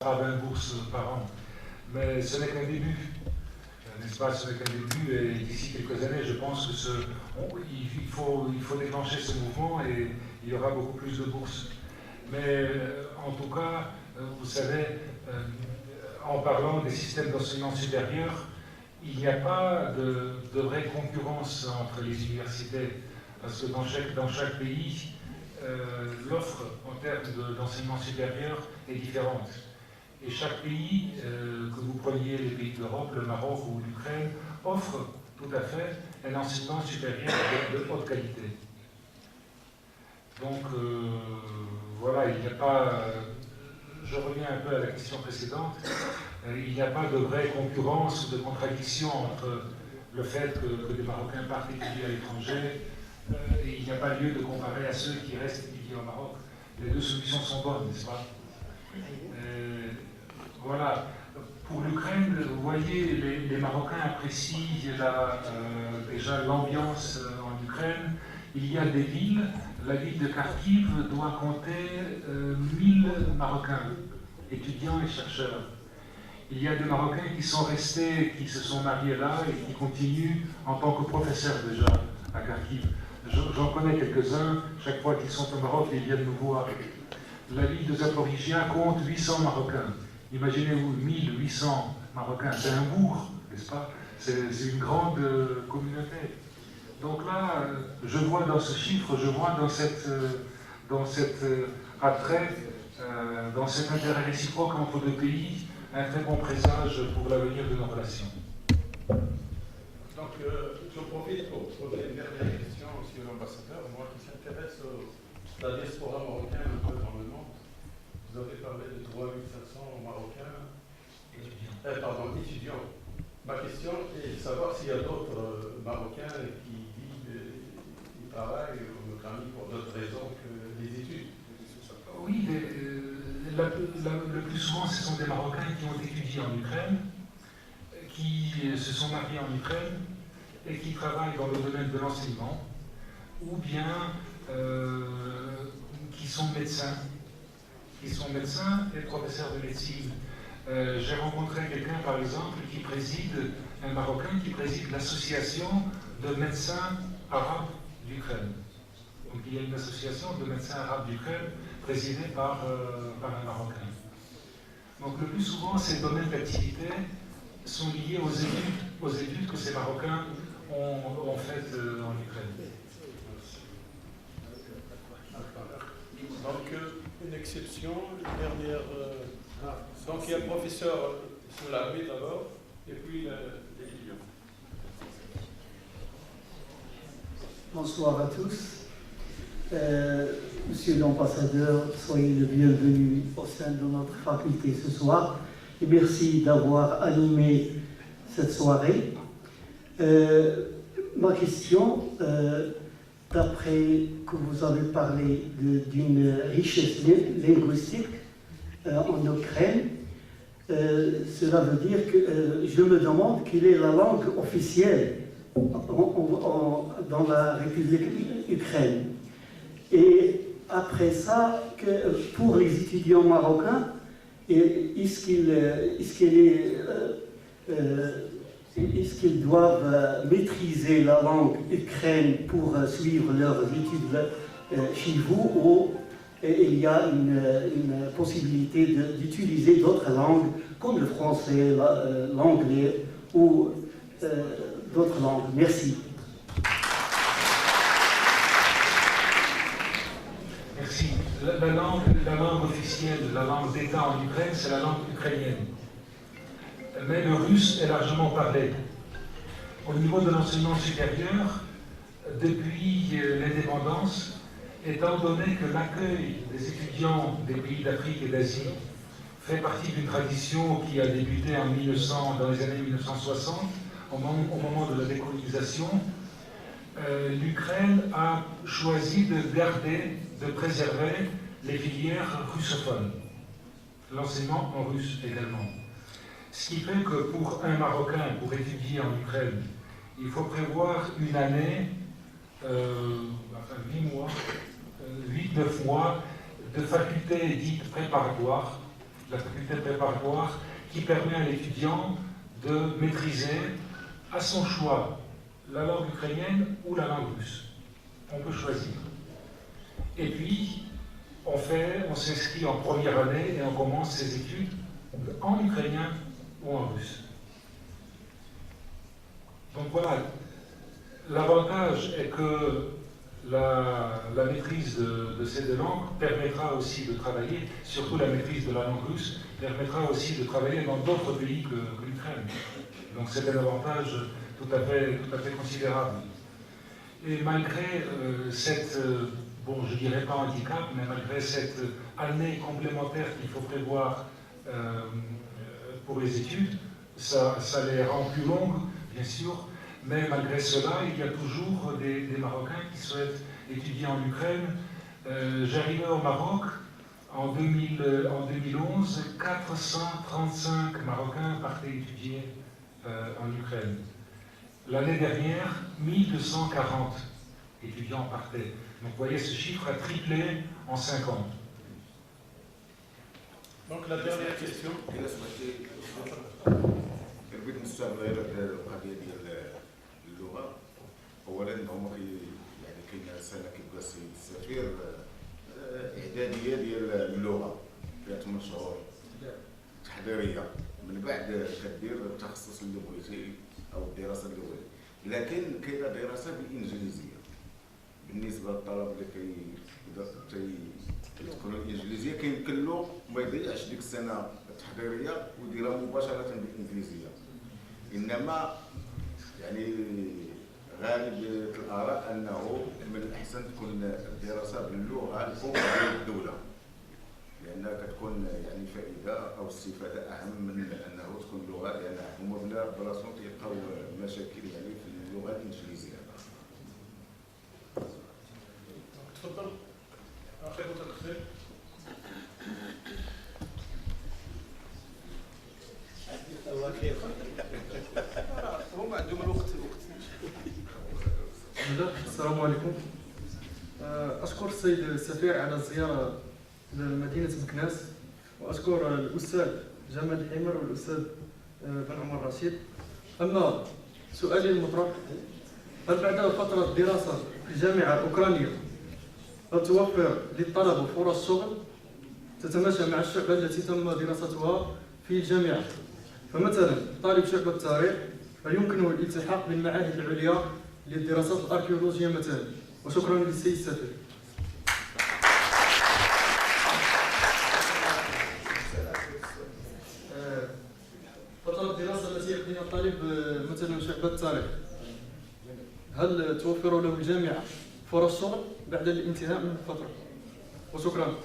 à 20 bourses par an. Mais ce n'est qu'un début, n'est-ce pas? Ce n'est qu'un début, et d'ici quelques années, je pense qu'il faut déclencher ce mouvement et il y aura beaucoup plus de bourses. Mais en tout cas, vous savez, en parlant des systèmes d'enseignement supérieur, il n'y a pas de vraie concurrence entre les universités, parce que dans chaque pays, l'offre en termes d'enseignement supérieur est différente. Et chaque pays, que vous preniez les pays d'Europe, le Maroc ou l'Ukraine, offre tout à fait un enseignement supérieur de haute qualité. Donc voilà, il n'y a pas, je reviens un peu à la question précédente, il n'y a pas de vraie concurrence ou de contradiction entre le fait que des Marocains partent étudier à l'étranger, et il n'y a pas lieu de comparer à ceux qui restent étudier au Maroc. Les deux solutions sont bonnes, n'est-ce pas? Voilà. Pour l'Ukraine, vous voyez, les Marocains apprécient déjà l'ambiance en Ukraine. Il y a des villes, la ville de Kharkiv doit compter 1000 Marocains, étudiants et chercheurs. Il y a des Marocains qui sont restés, qui se sont mariés là et qui continuent en tant que professeurs déjà à Kharkiv. J'en connais quelques-uns, chaque fois qu'ils sont au Maroc, ils viennent nous voir. La ville de Zaporizhia compte 800 Marocains. Imaginez-vous, 1800 Marocains, c'est un bourg, n'est-ce pas? C'est une grande communauté. Donc là, je vois dans ce chiffre, je vois dans cet attrait, dans cet intérêt réciproque entre deux pays, un très bon présage pour l'avenir de nos relations. Donc, je profite pour poser une dernière question aussi à l'ambassadeur, moi qui s'intéresse à la diaspora marocaine un peu dans le monde. Vous avez parlé de 3500 Marocains, étudiants. Ma question est de savoir s'il y a d'autres Marocains qui vivent et travaillent en Ucranie pour d'autres raisons que les études. Oui, le plus souvent, ce sont des Marocains qui ont étudié en Ukraine, qui se sont mariés en Ukraine et qui travaillent dans le domaine de l'enseignement, ou bien qui sont médecins et professeurs de médecine. J'ai rencontré quelqu'un, par exemple, un Marocain qui préside l'association de médecins arabes d'Ukraine. Donc il y a une association de médecins arabes d'Ukraine présidée par un Marocain. Donc le plus souvent, ces domaines d'activité sont liés aux études que ces Marocains ont faites en Ukraine. Donc, une exception, une dernière. Donc, il y a le professeur Soulabi d'abord, et puis l'étudiant. Bonsoir à tous. Monsieur l'ambassadeur, soyez le bienvenu au sein de notre faculté ce soir. Et merci d'avoir animé cette soirée. Ma question, d'après que vous avez parlé d'une richesse linguistique en Ukraine, cela veut dire que je me demande quelle est la langue officielle dans la République ukrainienne. Et après ça, pour les étudiants marocains, est-ce qu'ils doivent maîtriser la langue ukrainienne pour suivre leurs études chez vous, ou il y a une possibilité d'utiliser d'autres langues comme le français, l'anglais ou d'autres langues? Merci. Merci. La langue officielle, la langue d'État en Ukraine, c'est la langue ukrainienne. Mais le russe est largement parlé. Au niveau de l'enseignement supérieur, depuis l'indépendance, étant donné que l'accueil des étudiants des pays d'Afrique et d'Asie fait partie d'une tradition qui a débuté dans les années 1960, au moment de la décolonisation, l'Ukraine a choisi de préserver les filières russophones, l'enseignement en russe également. Ce qui fait que pour un Marocain, pour étudier en Ukraine, il faut prévoir une année, 8-9 mois, de faculté dite préparatoire, la faculté préparatoire, qui permet à l'étudiant de maîtriser à son choix la langue ukrainienne ou la langue russe. On peut choisir. Et puis, on s'inscrit en première année et on commence ses études en ukrainien ou en russe. Donc voilà, l'avantage est que la maîtrise de ces deux langues permettra aussi de travailler, surtout la maîtrise de la langue russe, permettra aussi de travailler dans d'autres pays que l'Ukraine. Donc c'est un avantage tout à fait considérable. Et malgré cette, bon je dirais pas handicap, mais malgré cette année complémentaire qu'il faut prévoir pour les études, ça les rend plus longues, bien sûr, mais malgré cela, il y a toujours des Marocains qui souhaitent étudier en Ukraine. J'arrivais au Maroc en 2011, 435 Marocains partaient étudier en Ukraine. L'année dernière, 1240 étudiants partaient. Donc vous voyez, ce chiffre a triplé en 5 ans. Donc la dernière question. بالنسبه للقضيه ديال اللغه اولا هما يعني كاين سنه كيبقى السيد السفير اعداديه ديال اللغه فيها 8 شهور تحضيريه من بعد كدير التخصص اللي بغيتي او الدراسه اللي بغيتي لكن كاينه دراسه بالانجليزيه بالنسبه للطلبه اللي كيدخلوا الانجليزيه كيمكن له ما يضيعش ديك السنه التحضيريه ويديرها مباشره بالانجليزيه انما يعني غالب الاراء انه من الاحسن تكون الدراسه باللغه الام ديال الدوله لانها كتكون يعني فائده او استفاده اهم من انه تكون لغه لان هما بلاصتهم تلقاو مشاكل يعني في اللغه الانجليزيه. تفضل اخي متدخل. الله خير. هم عندهم الوقت. السلام عليكم. أشكر السيد السفير على الزيارة لمدينة مكناس، وأشكر الأستاذ جمال الحمر والأستاذ بن عمر رشيد. أما سؤالي المطرح، هل بعد فترة دراسة في الجامعة الأوكرانية هل توفر للطلبة فرص شغل تتماشى مع الشعبة التي تم دراستها في الجامعة؟ فمثلا طالب شعبة التاريخ هل يمكنه الالتحاق بالمعاهد العليا للدراسات الأركيولوجية مثلا؟ وشكرا للسيد السفير. فترة الدراسة التي يقضيها الطالب مثلا شعبة التاريخ هل توفر له الجامعة فرص شغل بعد الانتهاء من الفترة؟ وشكرا.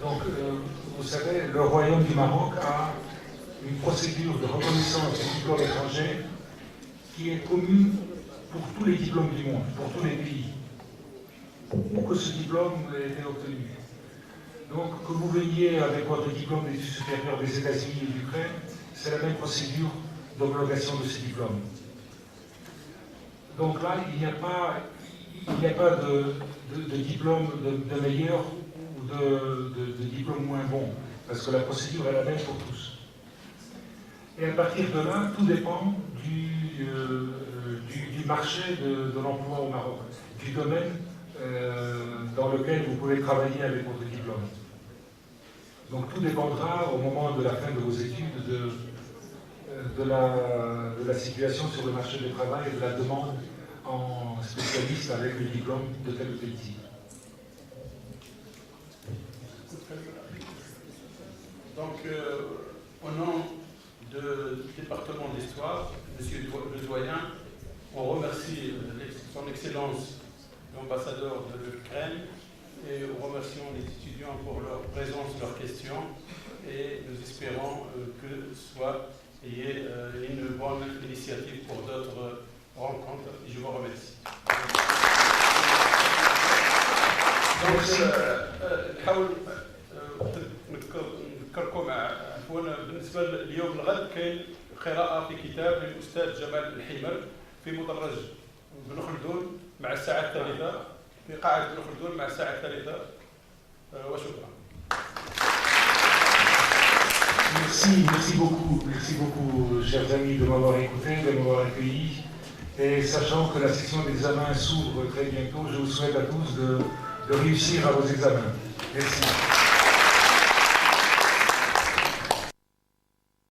Donc, vous savez, le Royaume du Maroc a une procédure de reconnaissance des diplômes étrangers qui est commune pour tous les diplômes du monde, pour tous les pays, où que ce diplôme ait été obtenu. Donc, que vous veniez avec votre diplôme d'études supérieures des États-Unis et d'Ukraine, c'est la même procédure d'homologation de ces diplômes. Donc là, il n'y a pas de diplôme de meilleur ou de diplôme moins bon, parce que la procédure est la même pour tous. Et à partir de là, tout dépend du marché de l'emploi au Maroc, du domaine dans lequel vous pouvez travailler avec votre diplôme. Donc tout dépendra au moment de la fin de vos études de la situation sur le marché du travail et de la demande en spécialiste avec le diplôme de tel ou tel type. Donc, au nom du département d'histoire, Monsieur le doyen, on remercie son Excellence l'ambassadeur de l'Ukraine et nous remercions les étudiants pour leur présence, leurs questions et nous espérons que il y ait une bonne initiative pour d'autres rencontres. Et je vous remercie. نذكركم عفوا بالنسبه لليوم الغد كاين قراءه في كتاب للاستاذ جمال الحمر في مدرج بن خلدون مع الساعة الثالثة في قاعة بن خلدون مع الساعة الثالثة وشكرا. Merci beaucoup, chers amis, de m'avoir écouté, de m'avoir accueilli. Et sachant que la session d'examen s'ouvre très bientôt, je vous souhaite à tous de réussir à vos examens. Merci.